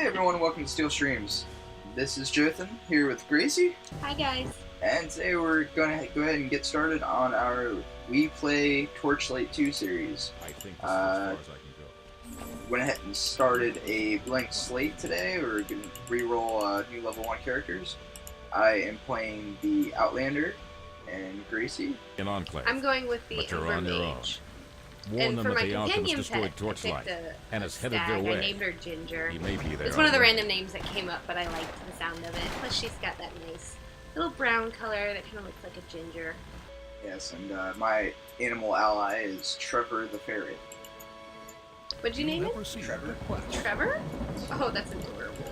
Hey everyone, welcome to Steel Streams. This is Jothan here with Gracie. Hi guys. And today we're going to go ahead and get started on our We Play Torchlight II series. I think this is as far as I can go. Went ahead and started a blank slate today. We're going to re-roll new level 1 characters. I am playing the Outlander and Gracie. In Enclave. I'm going with the But you're on your own. Mage. Warn And them for that my the Alchemist companion destroyed pet, I Torchlight picked and a has headed stag. their way. I named her Ginger. He may be there. It's one of the already. random names that came up, but I liked the sound of it. Plus she's got that nice little brown color that kind of looks like a ginger. Yes, and my animal ally is Trevor the ferret. What'd you name it? Never seen Trevor. it. Trevor? Oh, that's adorable.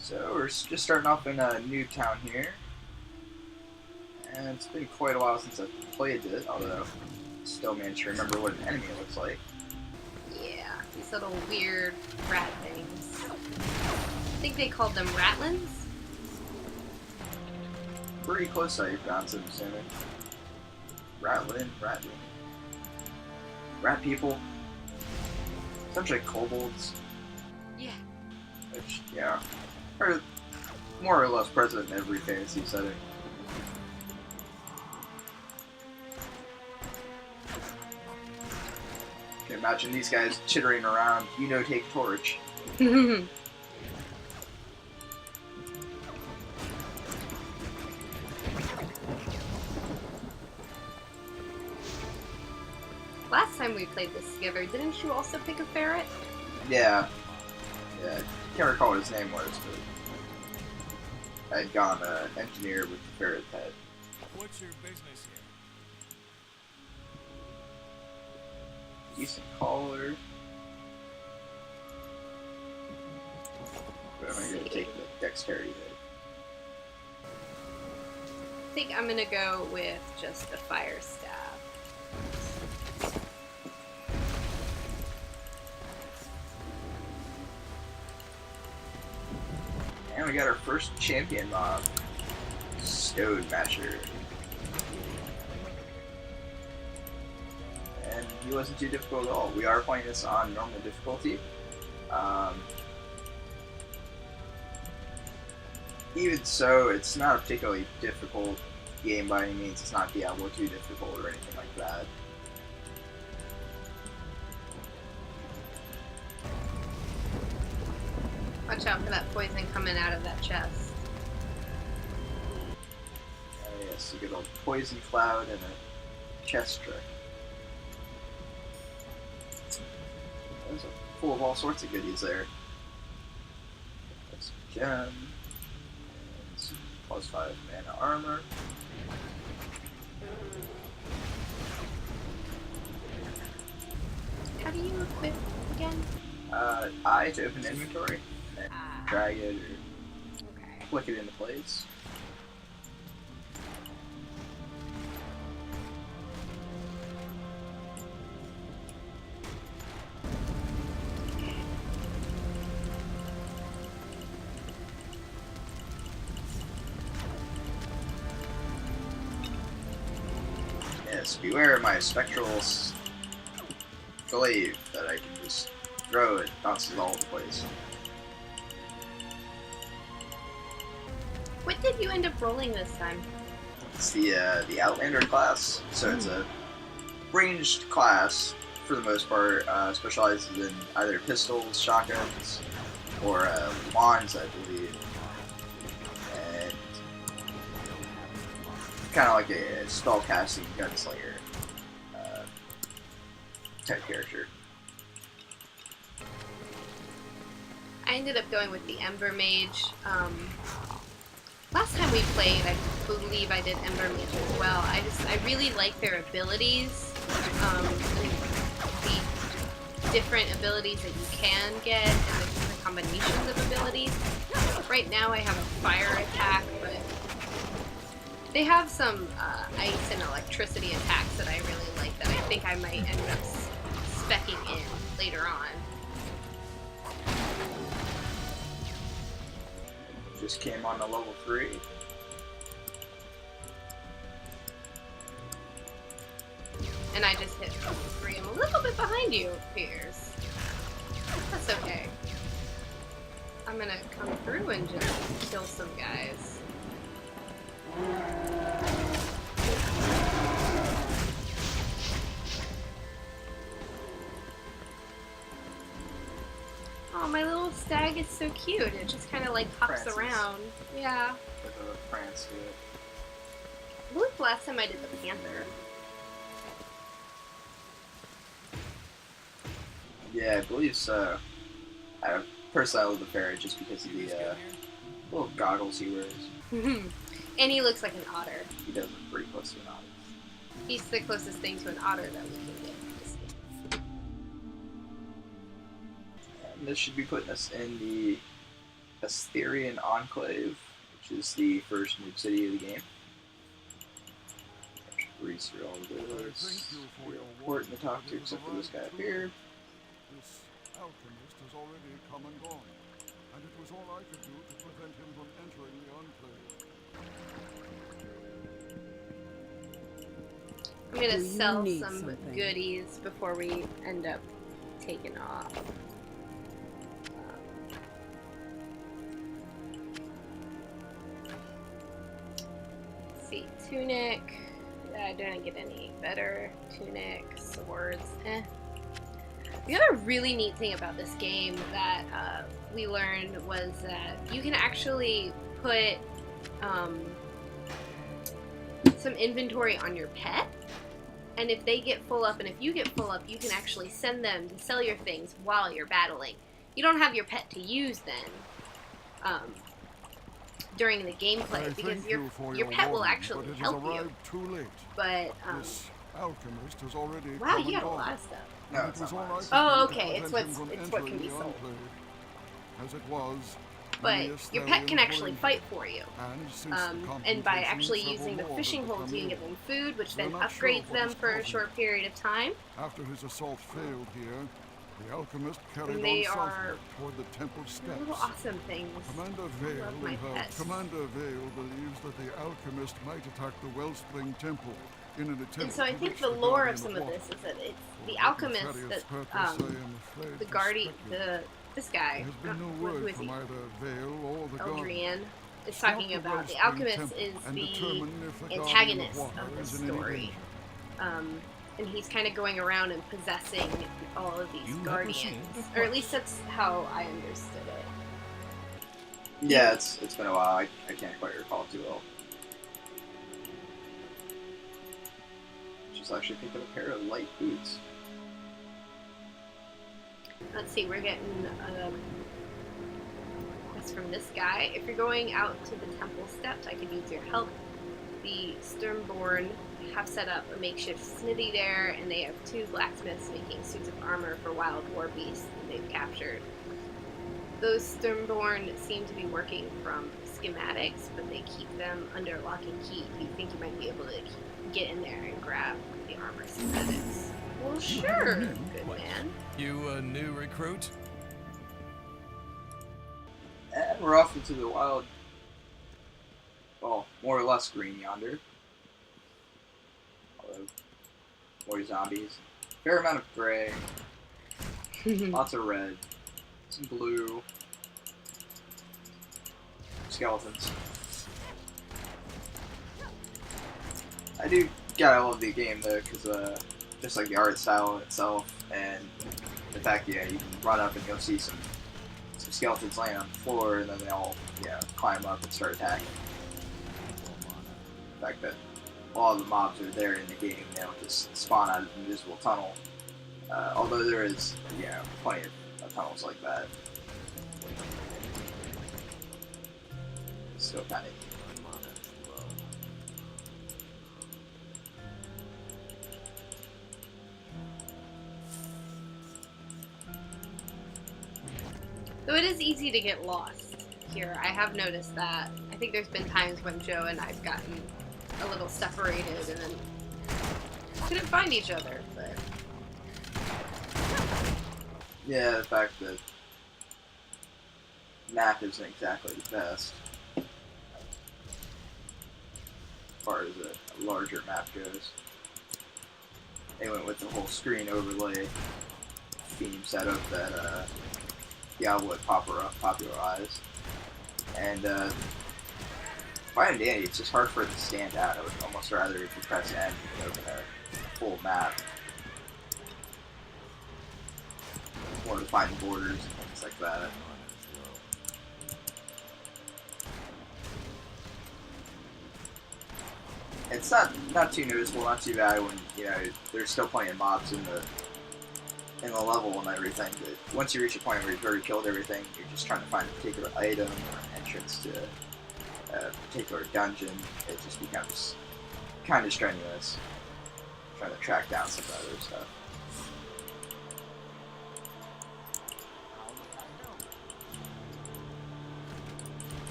So we're just starting off in a new town here. And it's been quite a while since I've played it, although I still managed to remember what an enemy looks like. Yeah, these little weird rat things. I think they called them ratlins. Pretty close to how you pronounce it, I'm assuming. Ratlin. Rat people. Essentially kobolds, Yeah. which, yeah, are more or less present in every fantasy setting. Can imagine these guys chittering around, take torch. Last time we played this together, didn't you also pick a ferret? Yeah. Can't recall what his name was, but I had gone engineer with the ferret head. What's your business here? Decent collar. But I'm going to take the dexterity hit. I think I'm gonna go with just a fire staff. And we got our first champion mob, Stone Masher. And he wasn't too difficult at all. We are playing this on normal difficulty. Even so, it's not a particularly difficult game by any means. It's not Diablo 2 difficult or anything like that. Watch out for that poison coming out of that chest. Yes, you get a poison cloud and a chest trick. There's full of all sorts of goodies there. That's a gem. And some +5 mana armor. How do you equip again? I to open inventory, and then drag it or Okay. flick it into place. Yes, beware my spectral glaive that I can just throw. It bounces all over the place. What did you end up rolling this time? It's the Outlander class, so it's a ranged class for the most part. Specializes in either pistols, shotguns, or wands, I believe, and kind of like a spellcasting gunslinger type character. I ended up going with the Ember Mage. Last time we played, I believe I did Ember Mage as well. I really like their abilities, and the different abilities that you can get, and the different combinations of abilities. Right now I have a fire attack, but they have some ice and electricity attacks that I really like that I think I might end up speccing in later on. Just came on to level 3. And I just hit level 3. I'm a little bit behind you, it appears. I'm gonna come through and just kill some guys. Oh, my little stag is so cute. It just kind of like hops Prances. around. Yeah. With a prance to it. I believe last time I did the panther. Yeah, I believe so. Personally, I love the ferret just because of the little goggles he wears. And he looks like an otter. He does look pretty close to an otter. He's the closest thing to an otter that we can get. And this should be putting us in the Asterian Enclave, which is the first new city of the game. Breeze through all of those. We're important to talk to except for this guy up here. This alchemist has already come and gone, and it was all I could do to prevent him from entering the Enclave. I'm gonna Do you sell need some something? goodies before we end up taking off. Let's see, tunic. I didn't get any better. Tunic, swords, eh. The other really neat thing about this game that we learned was that you can actually put some inventory on your pet, and if they get full up and if you get full up, you can actually send them to sell your things while you're battling. You don't have your pet to use then during the gameplay, I because thank your you for your your pet will warning, actually but it help has you. arrived too late. But This alchemist has already wow, come you and got a gone, lot of stuff. No, and it's it was not all I mine. could Oh, do to okay, it's prevent him what from can entering be the sold. Enclave. As it was, But many your pet can Astarians actually were fight for you. And, since the And by confrontation, actually several using the more fishing have holes, you can become give them food, which We're then not sure upgrades what them is for a causing short period of time. After his assault failed here, the alchemist carried And they on are southward toward the temple They're little steps. awesome things. Commander love Vale my and her pets. Commander Vale believes that the alchemist might attack the Wellspring Temple in an attempt And so I to think reach the lore of Guardian some of Water. this is that it's the For alchemist nefarious that purpose, I am afraid the to guardian, speculate. this guy, There has been no who word is from he? either Vale or the Guardian. Eldrian is Scout talking the about. The Wellspring alchemist Temple is and the determine if the Guardian antagonist Water of the is in any story. danger. And he's kind of going around and possessing all of these You never guardians, seen the or at least that's how I understood it. Yeah, it's been a while. I can't quite recall too well. Just actually picked up a pair of light boots. Let's see, we're getting a quest from this guy. If you're going out to the temple steps, I could use your help. The Sturmborn have set up a makeshift smithy there, and they have 2 blacksmiths making suits of armor for wild war beasts that they've captured. Those Sturmborn seem to be working from schematics, but they keep them under lock and key. Do you think you might be able to get in there and grab the armor schematics? Well, sure, good man. You a new recruit? And we're off into the wild, well, more or less green yonder. Although, more zombies. Fair amount of gray, lots of red, some blue, skeletons. I do gotta love the game though, because just like the art style in itself, and the fact that you can run up and you'll see some skeletons laying on the floor, and then they all climb up and start attacking. The fact that all the mobs are there in the game, they don't just spawn out of the invisible tunnel. Although there is plenty of tunnels like that. It's still kind of So it is easy to get lost here. I have noticed that. I think there's been times when Joe and I've gotten a little separated and then couldn't find each other, but yeah, the fact that map isn't exactly the best as far as a larger map goes. They went with the whole screen overlay theme setup that Diablo had popularized. And fine and dandy, it's just hard for it to stand out. I would almost rather if you press N, you open a full map. More to find borders and things like that. It's not too noticeable, not too bad when there's still plenty of mobs in the level and everything. But once you reach a point where you've already killed everything, you're just trying to find a particular item or an entrance to a particular dungeon. It just becomes kind of strenuous trying to track down some other stuff.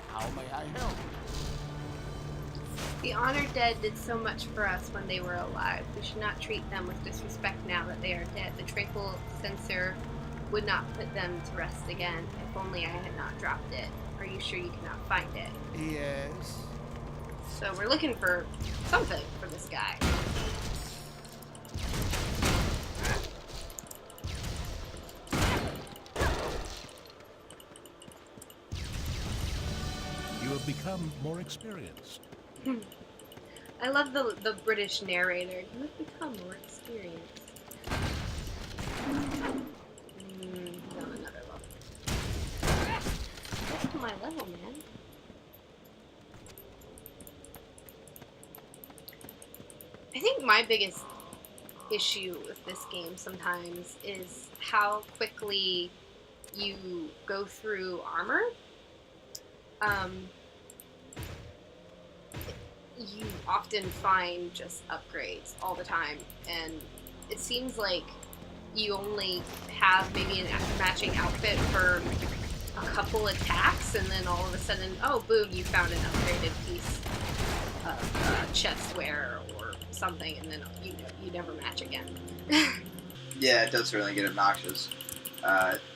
How may I help? The honored dead did so much for us when they were alive. We should not treat them with disrespect now that they are dead. The tranquil censor would not put them to rest again. If only I had not dropped it. Are you sure you cannot find it? Yes. So we're looking for something for this guy. You have become more experienced. I love the British narrator. You have become more experienced. On another level. Get to my level, man. I think my biggest issue with this game sometimes is how quickly you go through armor. You often find just upgrades all the time, and it seems like you only have maybe a matching outfit for a couple attacks, and then all of a sudden, oh boom, you found an upgraded piece of chestware or something, and then you never match again. Yeah, it does certainly get obnoxious.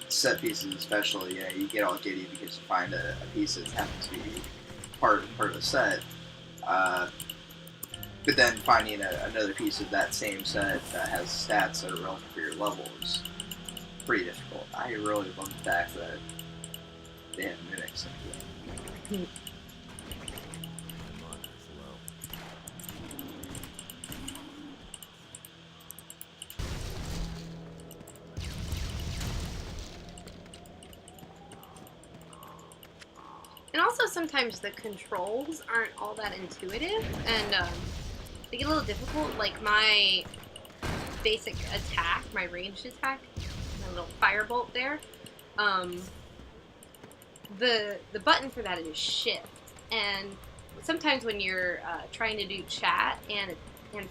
Set pieces especially, you get all giddy because you find a piece that happens to be part of a set. But then finding another piece of that same set that has stats that are relevant for your level is pretty difficult. I really love the fact that they have mimics in the game. And also sometimes the controls aren't all that intuitive, and they get a little difficult. Like my basic attack, my ranged attack, my little firebolt there, the button for that is shift. And sometimes when you're trying to do chat and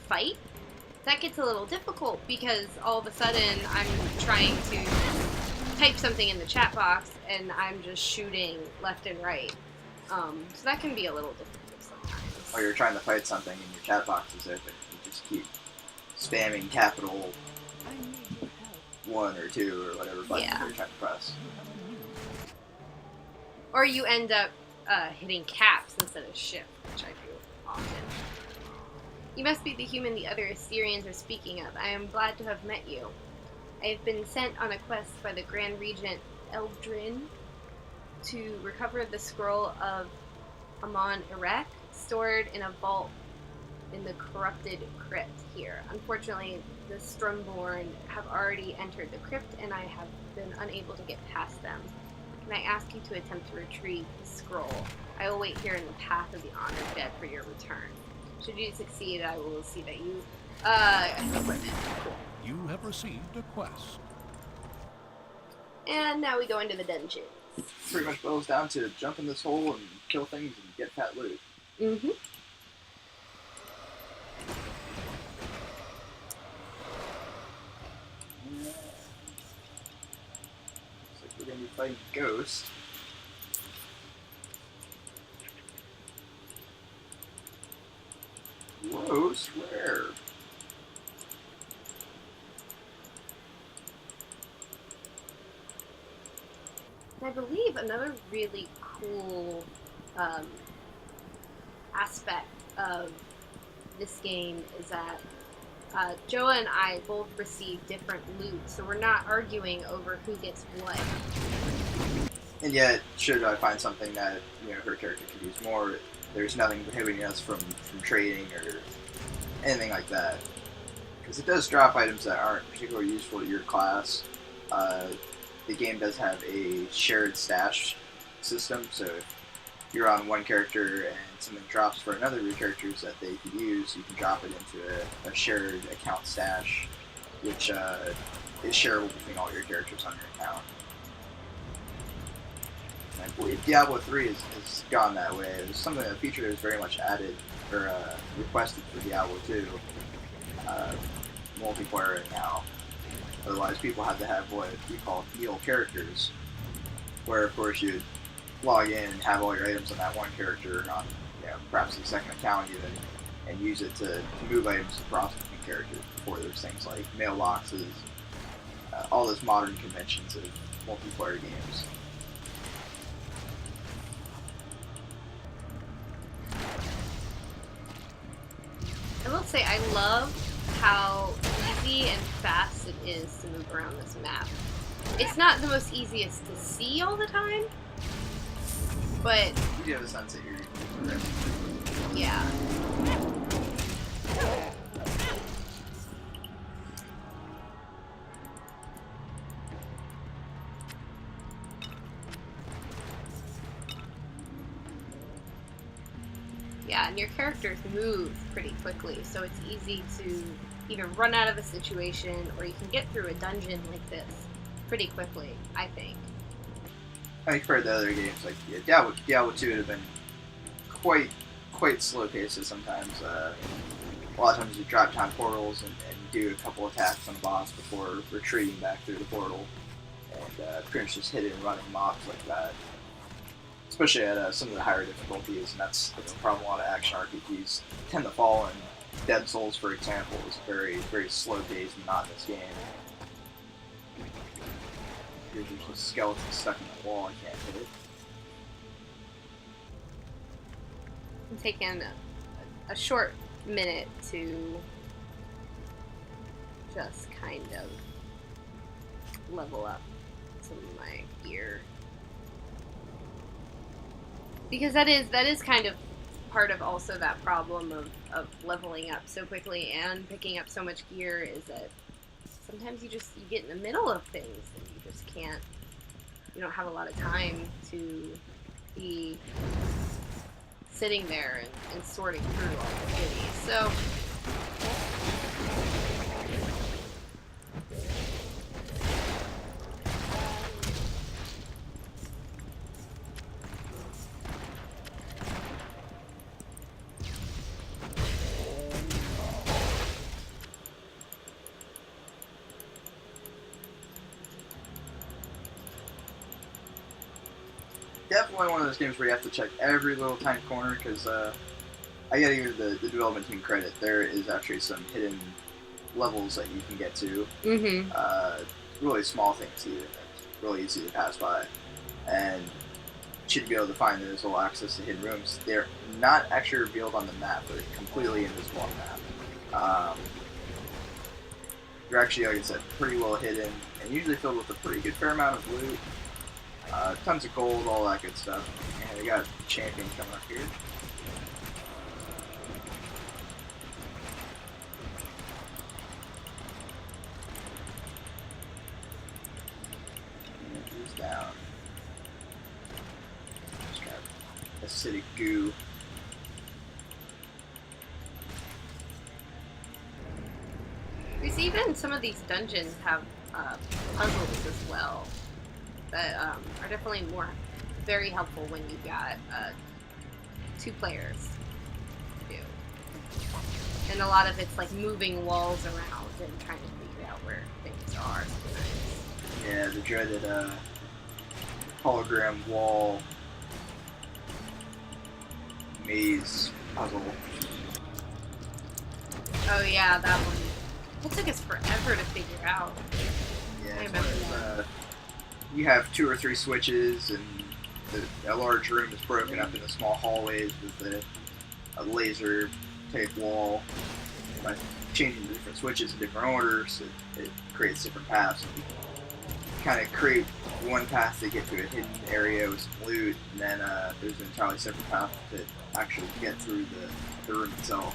fight, that gets a little difficult because all of a sudden I'm trying to type something in the chat box and I'm just shooting left and right. So that can be a little difficult sometimes. Or you're trying to fight something and your chat box is open. You just keep spamming capital 1 or 2 or whatever button you're trying to press. Or you end up hitting caps instead of shift, which I do often. You must be the human the other Assyrians are speaking of. I am glad to have met you. I have been sent on a quest by the Grand Regent Eldrin to recover the scroll of Amon-Erek, stored in a vault in the corrupted crypt here. Unfortunately, the Strumborn have already entered the crypt, and I have been unable to get past them. Can I ask you to attempt to retrieve the scroll? I will wait here in the path of the honored dead for your return. Should you succeed, I will see that you equipment. Cool. You have received a quest. And now we go into the dungeon. Pretty much boils down to jump in this hole and kill things and get fat loot. Mm-hmm. Looks like we're gonna be fighting Ghost. Whoa, swear. I believe another really cool aspect of this game is that Joa and I both receive different loot, so we're not arguing over who gets what. And yet, should I find something that her character could use more, there's nothing prohibiting us from trading or anything like that. Because it does drop items that aren't particularly useful to your class. The game does have a shared stash system, so if you're on one character and something drops for another of your characters that they could use, you can drop it into a shared account stash, which is shareable between all your characters on your account. And I believe Diablo 3 has gone that way. It was something, a feature that was very much added or requested for Diablo 2 multiplayer right now. Otherwise, people had to have what we call deal characters, where of course you'd log in and have all your items on that one character, on perhaps the second account even, and use it to move items across between characters. Before there's things like mailboxes, all those modern conventions of multiplayer games. I will say I love how easy and fast it is to move around this map. It's not the most easiest to see all the time, but You do have a sense that you're yeah. Yeah, and your characters move pretty quickly, so it's easy to either run out of a situation or you can get through a dungeon like this pretty quickly, I think. I mean, compared to other games, like Diablo 2 would have been quite slow paces sometimes. A lot of times you drop down portals and do a couple attacks on the boss before retreating back through the portal, and pretty much just hitting and running mobs like that. Especially at some of the higher difficulties, and that's the problem a lot of action RPGs tend to fall in. Dead Souls, for example, is a very, very slow-paced, monotonous game. There's just a skeleton stuck in the wall, I can't hit it. I'm taking a short minute to just kind of level up some of my gear. Because that is kind of part of also that problem of leveling up so quickly and picking up so much gear, is that sometimes you get in the middle of things and you just can't, you don't have a lot of time to be sitting there and sorting through all the goodies. So Definitely one of those games where you have to check every little tiny corner, because I gotta give the development team credit. There is actually some hidden levels that you can get to. Really small things even. It's really easy to pass by. And you should be able to find those little access to hidden rooms. They're not actually revealed on the map, but completely invisible on the map. They're actually, like I said, pretty well hidden, and usually filled with a pretty good fair amount of loot. Tons of gold, all that good stuff. And we got a champion coming up here. And he's down. Just got acidic goo. because even some of these dungeons have puzzles as well that are definitely very helpful when you've got 2 players to do. And a lot of it's like moving walls around and trying to figure out where things are sometimes. Yeah, the dreaded hologram wall maze puzzle. Oh yeah, that one. It took us forever to figure out. Yeah, I it's remember one of that. those, you have 2 or 3 switches, and a large room is broken up into small hallways with a laser-type wall. By changing the different switches in different orders, it creates different paths. And you kind of create one path to get to a hidden area with some loot, and then there's an entirely separate path to actually get through the room itself.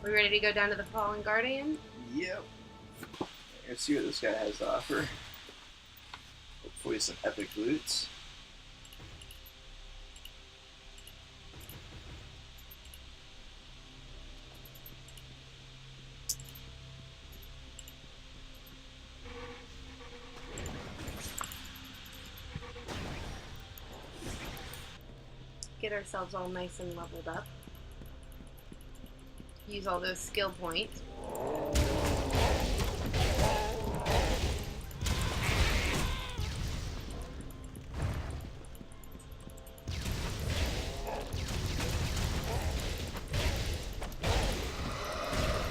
We ready to go down to the Fallen Guardian? Yep. Let's see what this guy has to offer. Hopefully some epic loots. Get ourselves all nice and leveled up. Use all those skill points.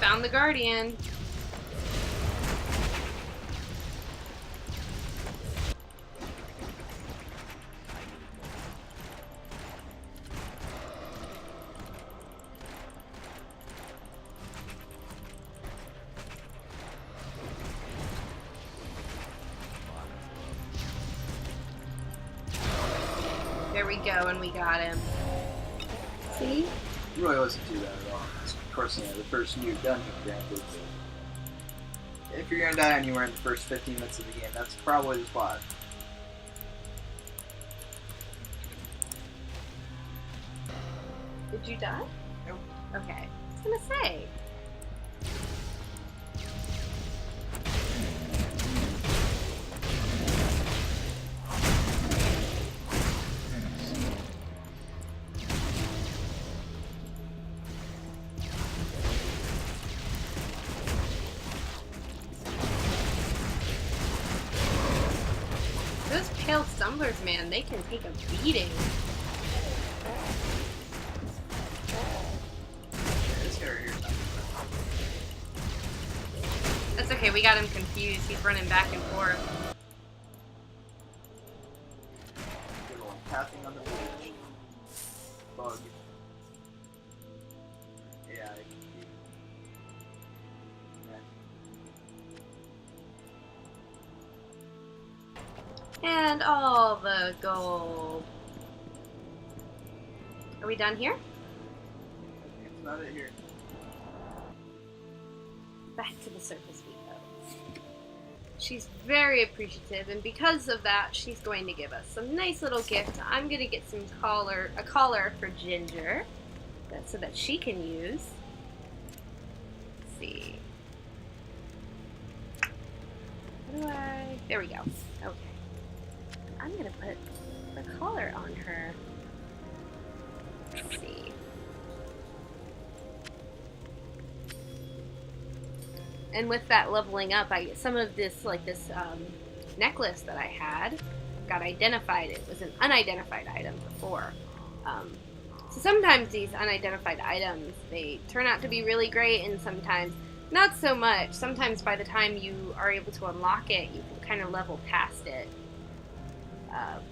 Found the Guardian. There we go, and we got him. See? It really wasn't too bad at all. Of course, the first new dungeon, granted. If you're gonna die anywhere in the first 15 minutes of the game, that's probably the spot. Did you die? Nope. Okay. I was gonna say. Those pale stumblers, man, they can take a beating. This guy right here is not That's okay, we got him confused. He's running back and forth. good old pathing on the bridge. Bug. Yeah, I can keep. Yeah. And all the gold. Are we done here? It's not it here. Back to the surface we go. She's very appreciative, and because of that, she's going to give us some nice little gift. I'm gonna get a collar for Ginger, so that she can use. Let's see. How do I? There we go. Okay. I'm gonna put the collar on her. Let's see. And with that leveling up, I get some of this, necklace that I had got identified. It was an unidentified item before. So sometimes these unidentified items, they turn out to be really great, and sometimes not so much. Sometimes by the time you are able to unlock it, you can kind of level past it,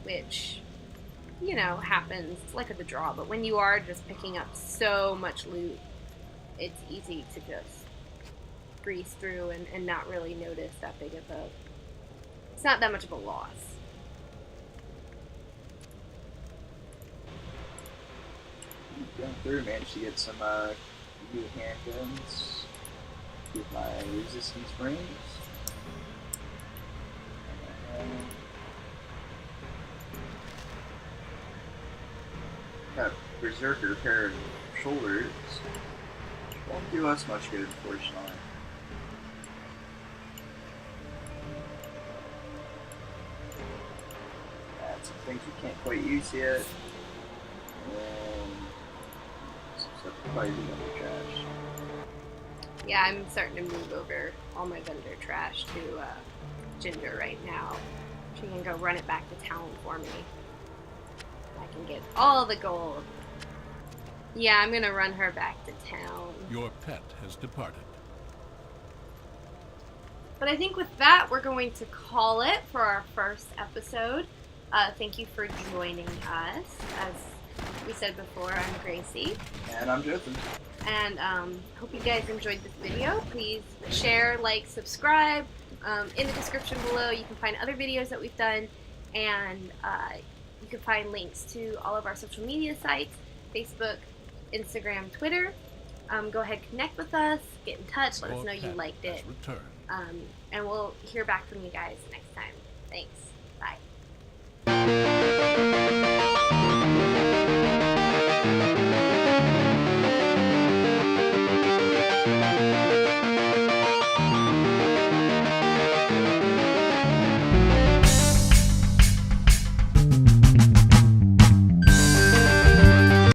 which, you know, happens. It's like the draw, but when you are just picking up so much loot, it's easy to just breeze through and not really notice that big of a... It's not that much of a loss. Going through, managed to get some new handguns with my resistance rings. Got a berserker pair of shoulders. Won't do us much good, unfortunately. Add some things we can't quite use yet. Some stuff will probably be under trash. Yeah, I'm starting to move over all my vendor trash to Ginger right now. She can go run it back to town for me. I can get all the gold. Yeah, I'm gonna run her back to town. Your pet has departed. But I think with that, we're going to call it for our first episode. Thank you for joining us. As we said before, I'm Gracie. And I'm Joseph. And hope you guys enjoyed this video. Please share, like, subscribe. In the description below, you can find other videos that we've done. And you can find links to all of our social media sites, Facebook, Instagram, Twitter. Go ahead, connect with us, get in touch, let us know you liked it. And we'll hear back from you guys next time. Thanks. Bye.